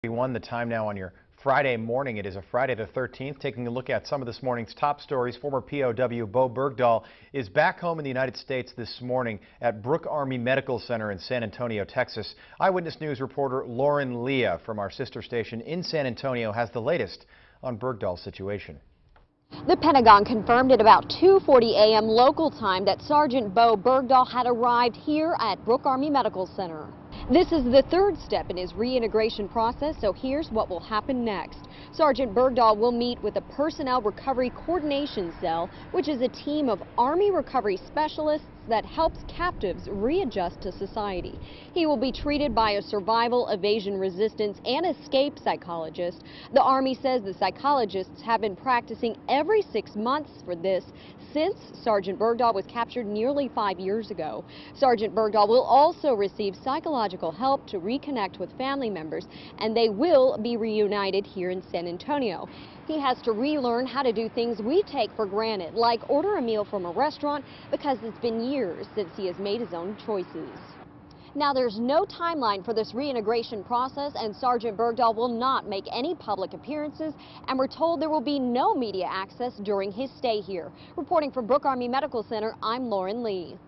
The time now on your Friday morning. It is a Friday the 13th. Taking a look at some of this morning's top stories. Former POW Bo Bergdahl is back home in the United States this morning at Brooke Army Medical Center in San Antonio, Texas. Eyewitness News reporter Lauren Leah from our sister station in San Antonio has the latest on Bergdahl's situation. The Pentagon confirmed at about 2:40 a.m. local time that Sergeant Bo Bergdahl had arrived here at Brooke Army Medical Center. This is the third step in his reintegration process, so here's what will happen next. Sergeant Bergdahl will meet with the Personnel Recovery Coordination Cell, which is a team of Army recovery specialists that helps captives readjust to society. He will be treated by a survival, evasion resistance, and escape psychologist. The Army says the psychologists have been practicing every 6 months for this since Sergeant Bergdahl was captured nearly 5 years ago. Sergeant Bergdahl will also receive psychological help to reconnect with family members, and they will be reunited here in San Antonio. He has to relearn how to do things we take for granted, like order a meal from a restaurant, because it's been years since he has made his own choices. Now, there's no timeline for this reintegration process, and Sergeant Bergdahl will not make any public appearances, and we're told there will be no media access during his stay here. Reporting from Brooke Army Medical Center, I'm Lauren Lee.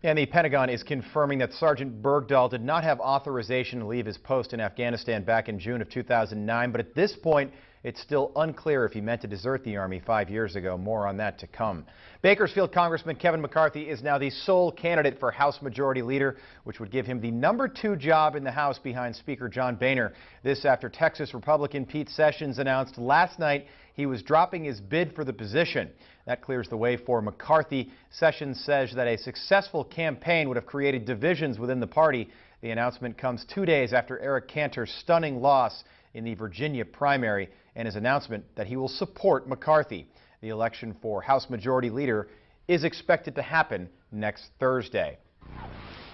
And the Pentagon is confirming that Sergeant Bergdahl did not have authorization to leave his post in Afghanistan back in June of 2009, but at this point, it's still unclear if he meant to desert the Army 5 years ago. More on that to come. Bakersfield Congressman Kevin McCarthy is now the sole candidate for House Majority Leader, which would give him the #2 job in the House behind Speaker John Boehner. This after Texas Republican Pete Sessions announced last night he was dropping his bid for the position. That clears the way for McCarthy. Sessions says that a successful campaign would have created divisions within the party. The announcement comes 2 days after Eric Cantor's stunning loss in the Virginia primary and his announcement that he will support McCarthy. The election for House Majority Leader is expected to happen next Thursday.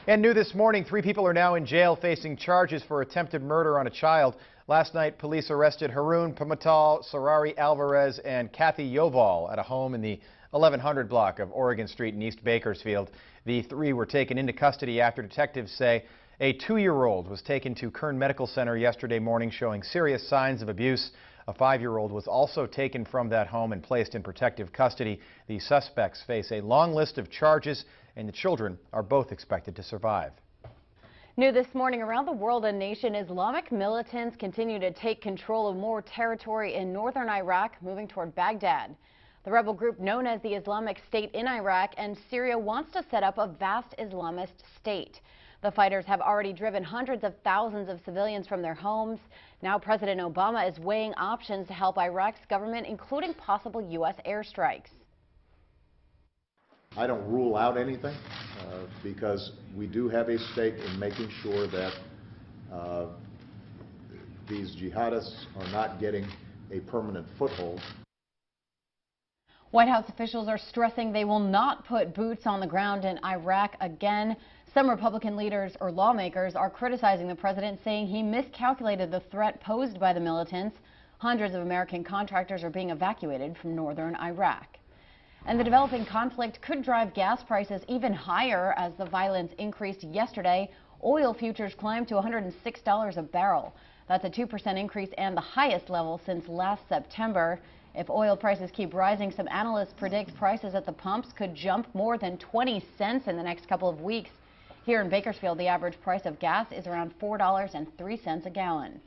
And new this morning, 3 people are now in jail facing charges for attempted murder on a child. Last night, police arrested Haroon Pimental, Sarari Alvarez, and Kathy Yoval at a home in the 1100 block of Oregon Street in East Bakersfield. The 3 were taken into custody after detectives say a 2-year-old was taken to Kern Medical Center yesterday morning showing serious signs of abuse. A 5-year-old was also taken from that home and placed in protective custody. The suspects face a long list of charges, and the children are both expected to survive. New this morning, around the world and nation, Islamic militants continue to take control of more territory in northern Iraq, moving toward Baghdad. The rebel group known as the Islamic State in Iraq and Syria wants to set up a vast Islamist state. The fighters have already driven hundreds of thousands of civilians from their homes. Now President Obama is weighing options to help Iraq's government, including possible U.S. airstrikes. I don't rule out anything because we do have a stake in making sure that these jihadists are not getting a permanent foothold. White House officials are stressing they will not put boots on the ground in Iraq again. Some Republican leaders or lawmakers are criticizing the president, saying he miscalculated the threat posed by the militants. Hundreds of American contractors are being evacuated from northern Iraq. And the developing conflict could drive gas prices even higher as the violence increased yesterday. Oil futures climbed to $106 a barrel. That's a 2% increase and the highest level since last September. If oil prices keep rising, some analysts predict prices at the pumps could jump more than 20 cents in the next couple of weeks. Here in Bakersfield, the average price of gas is around $4.03 a gallon.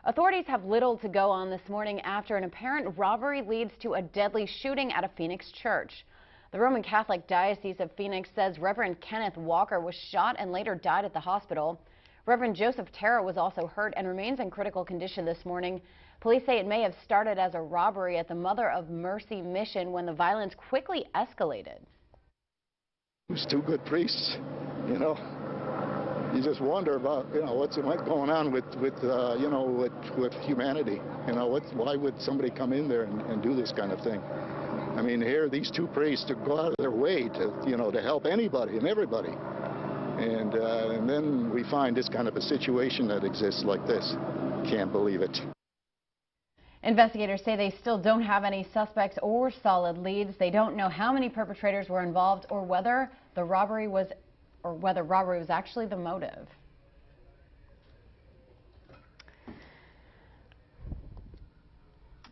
Authorities have little to go on this morning after an apparent robbery leads to a deadly shooting at a Phoenix church. The Roman Catholic Diocese of Phoenix says Reverend Kenneth Walker was shot and later died at the hospital. Reverend Joseph Terra was also hurt and remains in critical condition this morning. Police say it may have started as a robbery at the Mother of Mercy mission when the violence quickly escalated. It was 2 good priests, you know. You just wonder about, what's going on with humanity. Why would somebody come in there and do this kind of thing? I mean, here these 2 priests to go out of their way to help anybody and everybody, and then we find this kind of a situation that exists like this. Can't believe it. Investigators say they still don't have any suspects or solid leads. They don't know how many perpetrators were involved or whether robbery was actually the motive.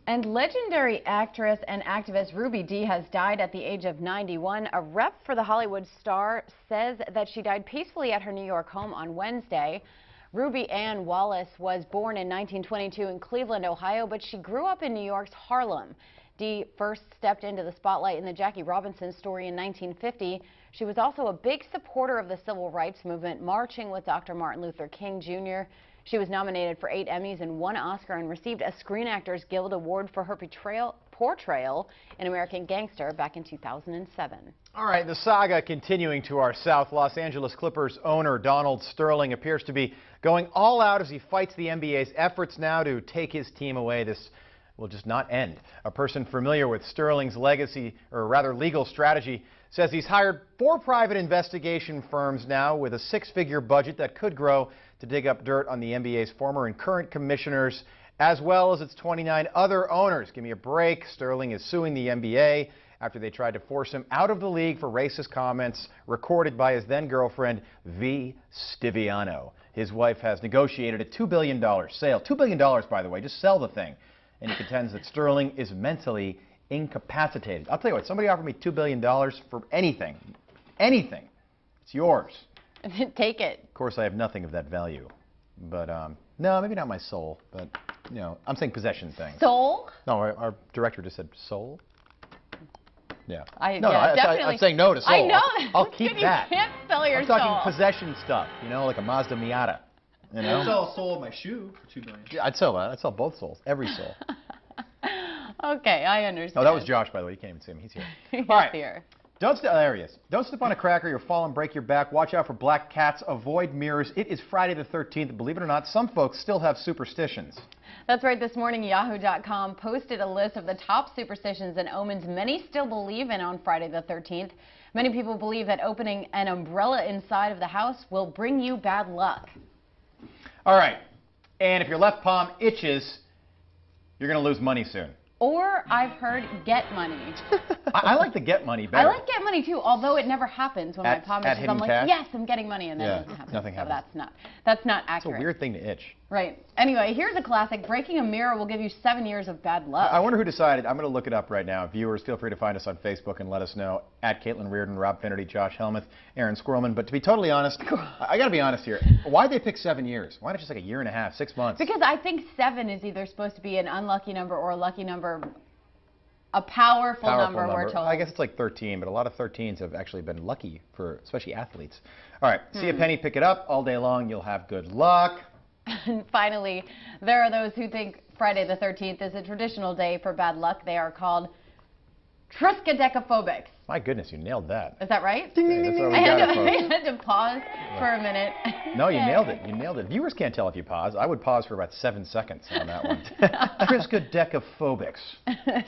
And legendary actress and activist Ruby Dee has died at the age of 91. A rep for the Hollywood star says that she died peacefully at her New York home on Wednesday. Ruby Ann Wallace was born in 1922 in Cleveland, Ohio, but she grew up in New York's Harlem. Dee first stepped into the spotlight in the Jackie Robinson story in 1950. She was also a big supporter of the civil rights movement, marching with Dr. Martin Luther King Jr. She was nominated for 8 Emmys and 1 Oscar and received a Screen Actors Guild Award for her portrayal in American Gangster back in 2007. All right, the saga continuing to our south. Los Angeles Clippers owner Donald Sterling appears to be going all out as he fights the NBA's efforts now to take his team away. This will just not end. A person familiar with Sterling's legacy, or rather legal strategy, says he's hired 4 private investigation firms now with a 6-figure budget that could grow to dig up dirt on the NBA's former and current commissioners, as well as its 29 other owners. Give me a break. Sterling is suing the NBA after they tried to force him out of the league for racist comments recorded by his then-girlfriend, V. Stiviano. His wife has negotiated a $2 billion sale. $2 billion, by the way, just sell the thing. And he contends that Sterling is mentally incapacitated. I'll tell you what, somebody offered me $2 billion for anything. Anything. It's yours. Take it. Of course, I have nothing of that value. But, no, maybe not my soul, but, you know, I'm saying possession things. Soul? No, our director just said soul. Yeah. Definitely. I'm saying no to soul. I know. I'll keep that. You can't sell your I'm soul. talking possession stuff, you know, like a Mazda Miata. You know? I'd sell a soul of my shoe for $2 billion. Yeah, I'd sell that. I'd sell both souls. Every soul. Okay, I understand. Oh, that was Josh, by the way. You can't even see him. He's here. He's All right. here. There he is. Don't step on a cracker. You'll fall and break your back. Watch out for black cats. Avoid mirrors. It is Friday the 13th. Believe it or not, some folks still have superstitions. That's right. This morning, Yahoo.com posted a list of the top superstitions and omens many still believe in on Friday the 13th. Many people believe that opening an umbrella inside of the house will bring you bad luck. All right. And if your left palm itches, you're going to lose money soon. Or I've heard get money. I like the get money better. I like get money too, although it never happens when my palm itches. I'm like, yes, I'm getting money, and then it doesn't happen. Nothing happens. So that's not accurate. It's a weird thing to itch. Right. Anyway, here's a classic. Breaking a mirror will give you 7 years of bad luck. I wonder who decided. I'm going to look it up right now. Viewers, feel free to find us on Facebook and let us know. At Caitlin Reardon, Rob Finnerty, Josh Helmuth, Aaron Squirrelman. But to be totally honest, I got to be honest here. Why'd they pick 7 years? Why not just like a year and a half, 6 months? Because I think 7 is either supposed to be an unlucky number or a lucky number. A powerful number, we're told. I guess it's like 13, but a lot of 13s have actually been lucky for especially athletes. All right, see a penny, pick it up. All day long, you'll have good luck. And finally, there are those who think Friday the 13th is a traditional day for bad luck. They are called triskaidekaphobics. My goodness, you nailed that. Is that right? Ding, ding, ding, ding. I had to pause for a minute. No, you nailed it. You nailed it. Viewers can't tell if you pause. I would pause for about 7 seconds on that one. Triskaidekaphobics.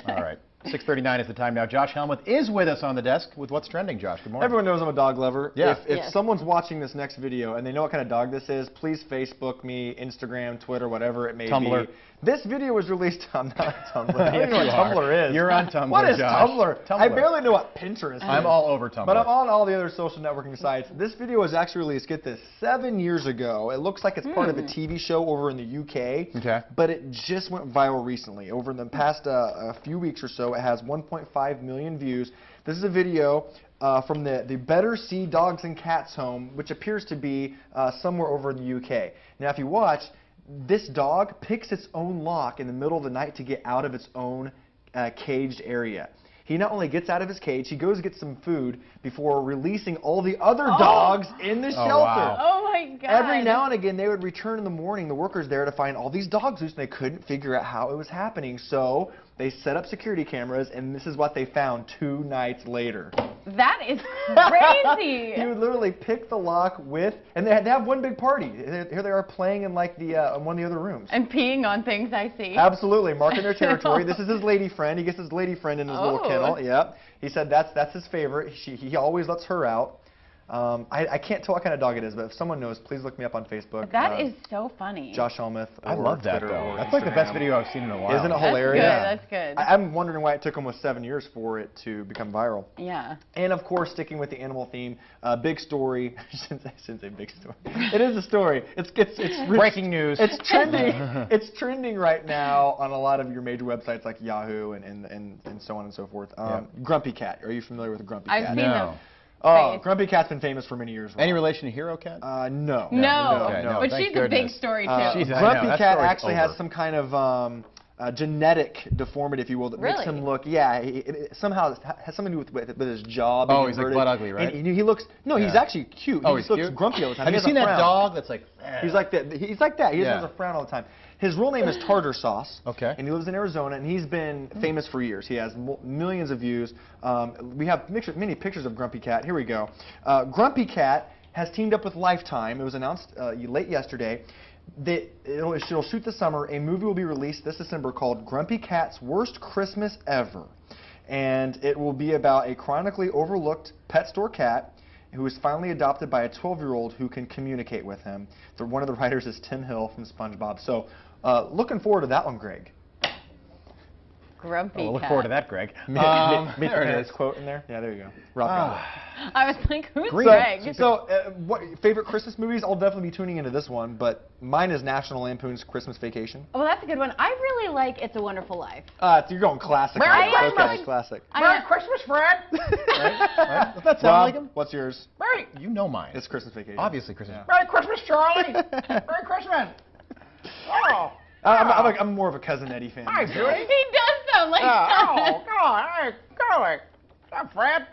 All right. 6:39 is the time now. Josh Helmuth is with us on the desk with What's Trending. Josh, good morning. Everyone knows I'm a dog lover. Yeah. If someone's watching this next video and they know what kind of dog this is, please Facebook me, Instagram, Twitter, whatever it may Tumblr. be. This video was released on Tumblr. I don't Yes, even know you what are. Tumblr is. You're on Tumblr, What is Josh. Tumblr? Tumblr. I barely know what Pinterest is. I'm all over Tumblr. But I'm on all the other social networking sites. This video was actually released, get this, 7 years ago. It looks like it's part of a TV show over in the UK. Okay. But it just went viral recently. Over in the past a few weeks or so, it has 1.5 million views. This is a video from the Better See Dogs and Cats home, which appears to be somewhere over in the UK. Now, if you watch, this dog picks its own lock in the middle of the night to get out of its own caged area. He not only gets out of his cage, he goes to get some food before releasing all the other dogs in the shelter. Wow. Oh my God. Every now and again, they would return in the morning, the workers there, to find all these dogs loose, and they couldn't figure out how it was happening. So they set up security cameras, and this is what they found 2 nights later. That is crazy. He would literally pick the lock with, and they had to have one big party. Here they are playing in like the one of the other rooms. And peeing on things, I see. Absolutely, marking their territory. This is his lady friend. He gets his lady friend in his little kennel. Yep. He said that's his favorite. He always lets her out. I can't tell what kind of dog it is, but if someone knows, please look me up on Facebook. That is so funny. Josh Helmuth. I love that, Twitter though. or That's like the best Instagram. video I've seen in a while. Isn't it hilarious? That's good. I'm wondering why it took almost 7 years for it to become viral. Yeah. And of course, sticking with the animal theme, big story. I shouldn't say big story. It is a story. It's breaking news. It's trending. It's trending right now on a lot of your major websites like Yahoo and so on and so forth. Grumpy Cat. Are you familiar with Grumpy Cat? I've seen them. Oh, Grumpy Cat's been famous for many years. Any relation to Hero Cat? No. No. Okay, no, But thank she's a big goodness. story, too. She's- I know, Grumpy that Cat story's actually over. has some kind of genetic deformity, if you will, that makes Really? him look. Yeah, it somehow has something to do with his jaw. Oh, being he's like inverted. butt ugly, right? And he looks. No, he's Yeah. actually cute. Oh, he he's just looks cute? grumpy all the time. Have He you has a seen that frown. dog that's like... He's like that. He's like that. He just Yeah. has a frown all the time. His real name is Tartar Sauce. Okay. And he lives in Arizona, and he's been famous for years. He has millions of views. We have many pictures of Grumpy Cat. Here we go. Grumpy Cat has teamed up with Lifetime. It was announced late yesterday that it'll shoot this summer. A movie will be released this December called Grumpy Cat's Worst Christmas Ever. And it will be about a chronically overlooked pet store cat who is finally adopted by a 12-year-old who can communicate with him. One of the writers is Tim Hill from SpongeBob. So looking forward to that one, Greg. Grumpy We'll look Cat. forward to that, Greg. There it is. Quote in there. Yeah, there you go. Rock on. I was like, who's Green. Greg? So, what favorite Christmas movies? I'll definitely be tuning into this one, but mine is National Lampoon's Christmas Vacation. Well, that's a good one. I really like It's a Wonderful Life. You're going classic. Merry on it. Christmas! Okay, classic. Merry Christmas, Fred! Right? Does that sound Rob, like him? what's yours? Merry, You know mine. It's Christmas Vacation. Obviously Christmas. Yeah. Merry Christmas, Charlie! Merry Christmas! Oh! I'm more of a Cousin Eddie fan. Hi, myself. Judy! He does sound like Oh, God! Hey, Charlie! What's up, Fred?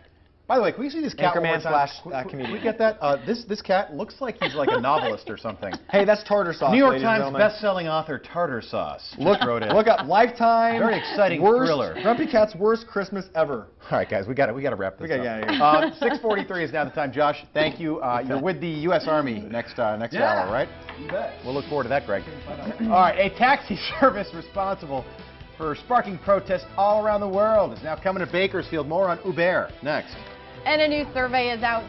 By the way, can we see this cat one more Anchorman time? slash comedian. Can we get that? This cat looks like he's like a novelist or something. Hey, that's Tartar Sauce. New York ladies and Times gentlemen. best-selling author Tartar Sauce. Look up Lifetime. Very exciting worst, thriller. Grumpy Cat's Worst Christmas Ever. All right, guys, we got to wrap this We gotta up. get out of here. 6:43 is now the time. Josh, thank you. You're with the U.S. Army next hour, right? You bet. We'll look forward to that, Greg. All right, a taxi service responsible for sparking protests all around the world is now coming to Bakersfield. More on Uber next. And a new survey is out.